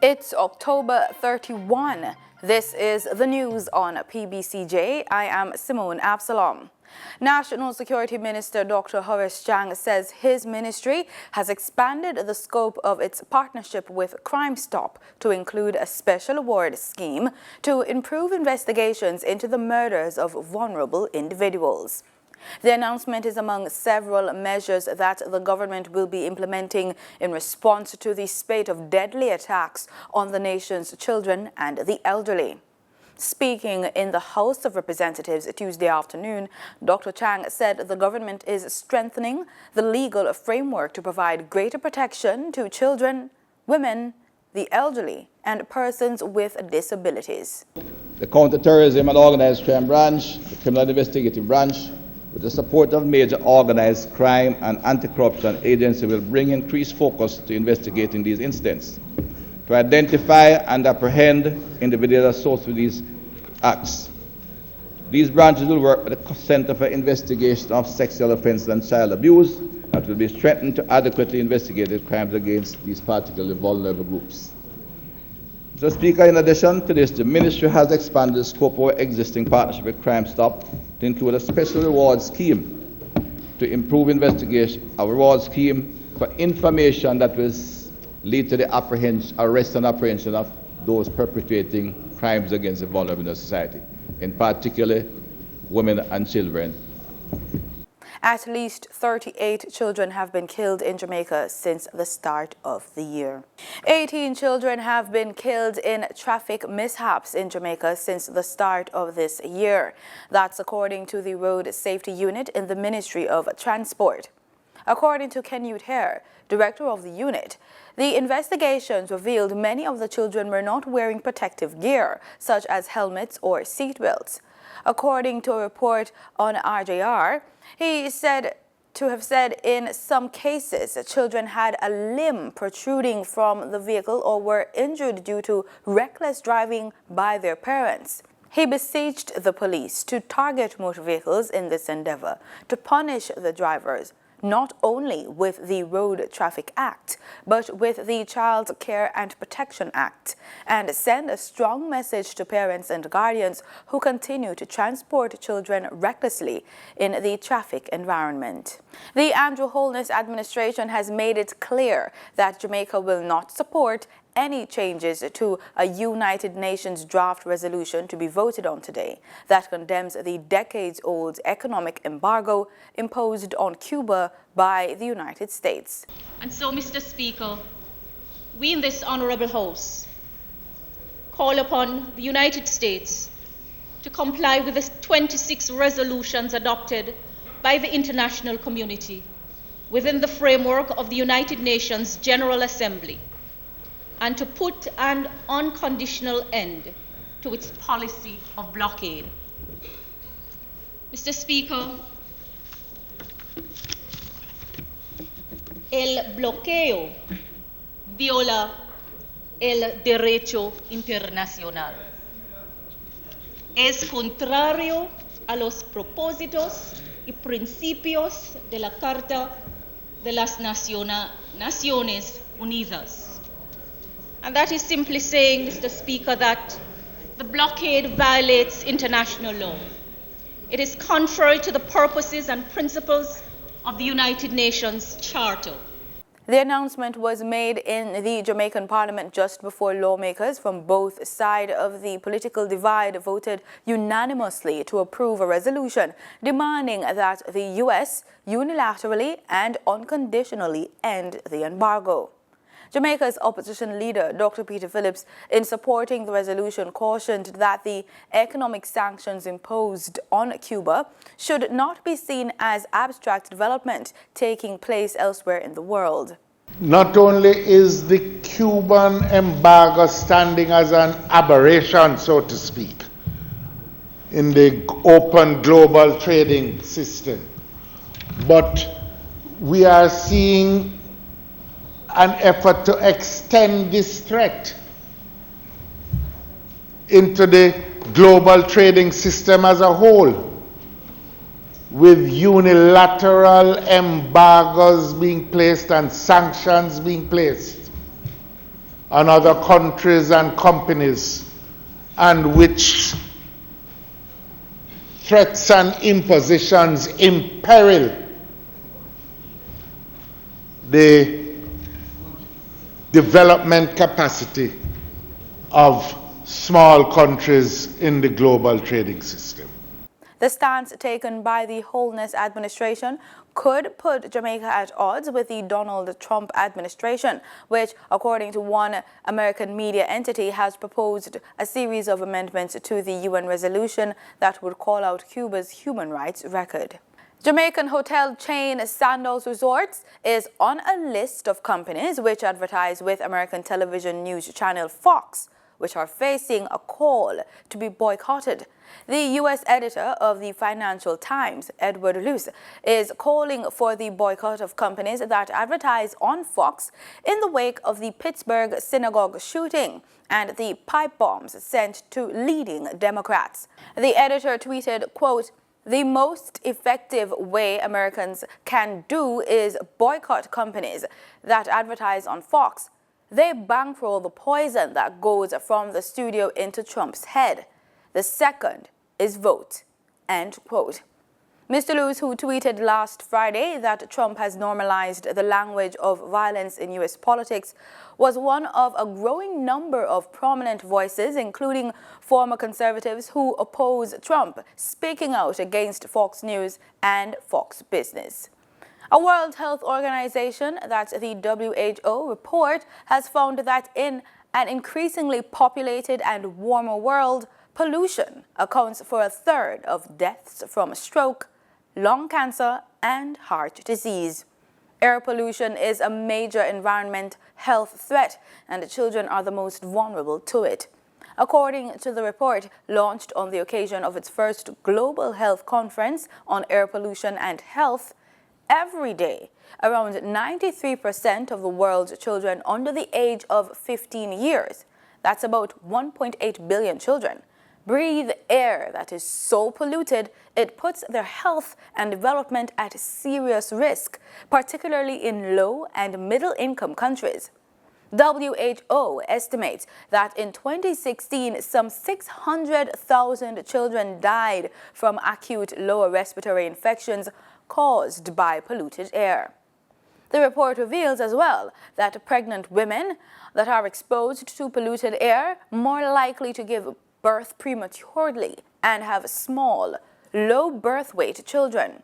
It's October 31. This is the news on PBCJ. I am Simone Absalom. National Security Minister Dr. Horace Chang says his ministry has expanded the scope of its partnership with Crime Stop to include a special award scheme to improve investigations into the murders of vulnerable individuals. The announcement is among several measures that the government will be implementing in response to the spate of deadly attacks on the nation's children and the elderly. Speaking in the House of Representatives Tuesday afternoon, Dr. Chang said the government is strengthening the legal framework to provide greater protection to children, women, the elderly, and persons with disabilities. The Counterterrorism and Organized Crime Branch, the Criminal Investigative Branch, with the support of major organized crime and anti-corruption agencies, will bring increased focus to investigating these incidents, to identify and apprehend individuals associated with these acts. These branches will work with the Center for Investigation of Sexual Offences and Child Abuse, that will be strengthened to adequately investigate crimes against these particularly vulnerable groups. Mr. Speaker, in addition to this, the Ministry has expanded the scope of our existing partnership with Crime Stop to include a special reward scheme to improve investigation, a reward scheme for information that will lead to the arrest and apprehension of those perpetrating crimes against the vulnerable in the society, in particular women and children. At least 38 children have been killed in Jamaica since the start of the year. 18 children have been killed in traffic mishaps in Jamaica since the start of this year. That's according to the Road Safety Unit in the Ministry of Transport. According to Kenute Hare, director of the unit, the investigations revealed many of the children were not wearing protective gear, such as helmets or seatbelts. According to a report on RJR, he said to have said in some cases children had a limb protruding from the vehicle or were injured due to reckless driving by their parents. He beseeched the police to target motor vehicles in this endeavor, to punish the drivers, not only with the Road Traffic Act, but with the Child Care and Protection Act, and send a strong message to parents and guardians who continue to transport children recklessly in the traffic environment. The Andrew Holness administration has made it clear that Jamaica will not support any changes to a United Nations draft resolution to be voted on today that condemns the decades-old economic embargo imposed on Cuba by the United States. And so, Mr. Speaker, we in this Honorable House call upon the United States to comply with the 26 resolutions adopted by the international community within the framework of the United Nations General Assembly, and to put an unconditional end to its policy of blockade. Mr. Speaker, el bloqueo viola el derecho internacional. Es contrario a los propósitos y principios de la Carta de las Naciones Unidas. And that is simply saying, Mr. Speaker, that the blockade violates international law. It is contrary to the purposes and principles of the United Nations Charter. The announcement was made in the Jamaican Parliament just before lawmakers from both sides of the political divide voted unanimously to approve a resolution demanding that the U.S. unilaterally and unconditionally end the embargo. Jamaica's opposition leader, Dr. Peter Phillips, in supporting the resolution, cautioned that the economic sanctions imposed on Cuba should not be seen as abstract development taking place elsewhere in the world. Not only is the Cuban embargo standing as an aberration, so to speak, in the open global trading system, but we are seeing an effort to extend this threat into the global trading system as a whole, with unilateral embargoes being placed and sanctions being placed. on other countries and companies, and which threats and impositions imperil the development capacity of small countries in the global trading system. The stance taken by the Holness administration could put Jamaica at odds with the Donald Trump administration, which, according to one American media entity, has proposed a series of amendments to the UN resolution that would call out Cuba's human rights record. Jamaican hotel chain Sandals Resorts is on a list of companies which advertise with American television news channel Fox, which are facing a call to be boycotted. The U.S. editor of the Financial Times, Edward Luce, is calling for the boycott of companies that advertise on Fox in the wake of the Pittsburgh synagogue shooting and the pipe bombs sent to leading Democrats. The editor tweeted, quote, "The most effective way Americans can do is boycott companies that advertise on Fox. They bankroll the poison that goes from the studio into Trump's head. The second is vote." End quote. Mr. Lewis, who tweeted last Friday that Trump has normalized the language of violence in U.S. politics, was one of a growing number of prominent voices, including former conservatives who oppose Trump, speaking out against Fox News and Fox Business. A World Health Organization, that's the WHO report, has found that in an increasingly populated and warmer world, pollution accounts for a third of deaths from stroke, lung cancer, and heart disease. Air pollution is a major environment health threat, and children are the most vulnerable to it. According to the report, launched on the occasion of its first Global Health Conference on Air Pollution and Health, every day, around 93% of the world's children under the age of 15 years, that's about 1.8 billion children, breathe air that is so polluted it puts their health and development at serious risk, particularly in low and middle-income countries. WHO estimates that in 2016, some 600,000 children died from acute lower respiratory infections caused by polluted air. The report reveals as well that pregnant women that are exposed to polluted air are more likely to give birth prematurely and have small, low birth weight children.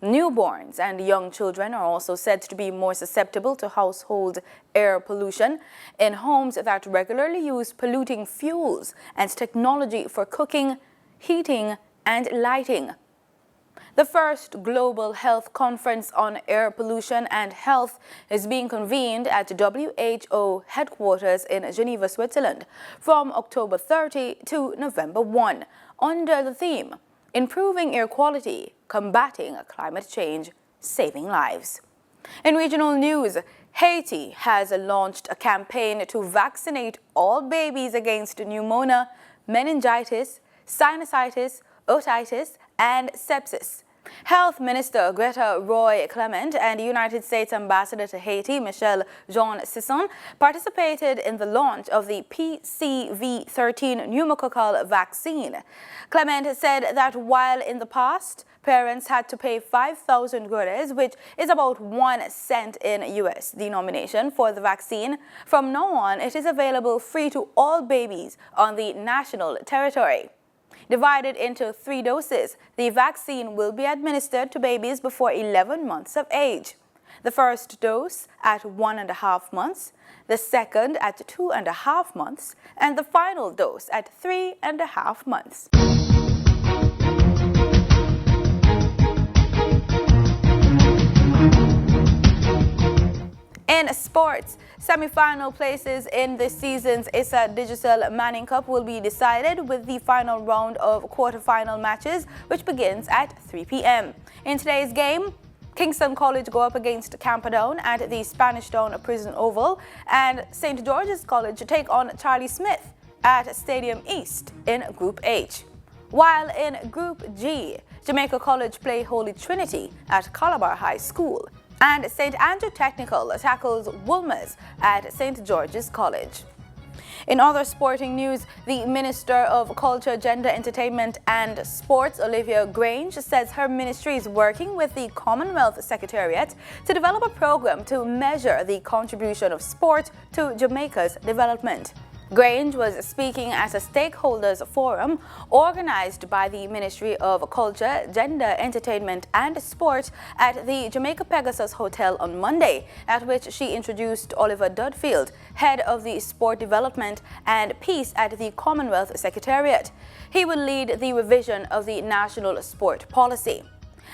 Newborns and young children are also said to be more susceptible to household air pollution in homes that regularly use polluting fuels and technology for cooking, heating, and lighting. The first Global Health Conference on Air Pollution and Health is being convened at WHO headquarters in Geneva, Switzerland, from October 30 to November 1, under the theme, Improving Air Quality, Combating Climate Change, Saving Lives. In regional news, Haiti has launched a campaign to vaccinate all babies against pneumonia, meningitis, sinusitis, otitis, and sepsis. Health Minister Greta Roy Clement and United States Ambassador to Haiti, Michelle Jean Sisson, participated in the launch of the PCV13 pneumococcal vaccine. Clement said that while in the past, parents had to pay 5,000 guares, which is about 1 cent in US denomination, for the vaccine, from now on it is available free to all babies on the national territory. Divided into 3 doses, the vaccine will be administered to babies before 11 months of age. The first dose at 1.5 months, the second at 2.5 months, and the final dose at 3.5 months. In sports, semi-final places in this season's ISA Digital Manning Cup will be decided with the final round of quarter-final matches, which begins at 3 p.m. In today's game, Kingston College go up against Camperdown at the Spanish Town Prison Oval, and St. George's College take on Charlie Smith at Stadium East in Group H. While in Group G, Jamaica College play Holy Trinity at Calabar High School. And St. Andrew Technical tackles Woolmers at St. George's College. In other sporting news, the Minister of Culture, Gender, Entertainment and Sports, Olivia Grange, says her ministry is working with the Commonwealth Secretariat to develop a program to measure the contribution of sport to Jamaica's development. Grange was speaking at a stakeholders forum organized by the Ministry of Culture, Gender, Entertainment and Sport at the Jamaica Pegasus Hotel on Monday, at which she introduced Oliver Dudfield, head of the Sport Development and Peace at the Commonwealth Secretariat. He will lead the revision of the National Sport Policy.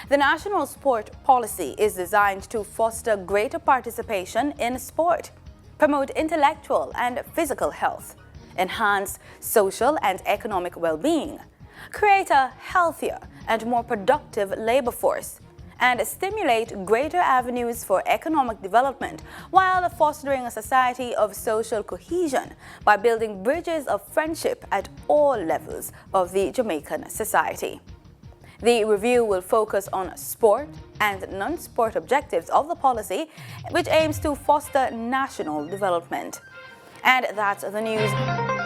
The National Sport Policy is designed to foster greater participation in sport, promote intellectual and physical health, enhance social and economic well-being, create a healthier and more productive labor force, and stimulate greater avenues for economic development while fostering a society of social cohesion by building bridges of friendship at all levels of the Jamaican society. The review will focus on sport and non-sport objectives of the policy, which aims to foster national development. And that's the news.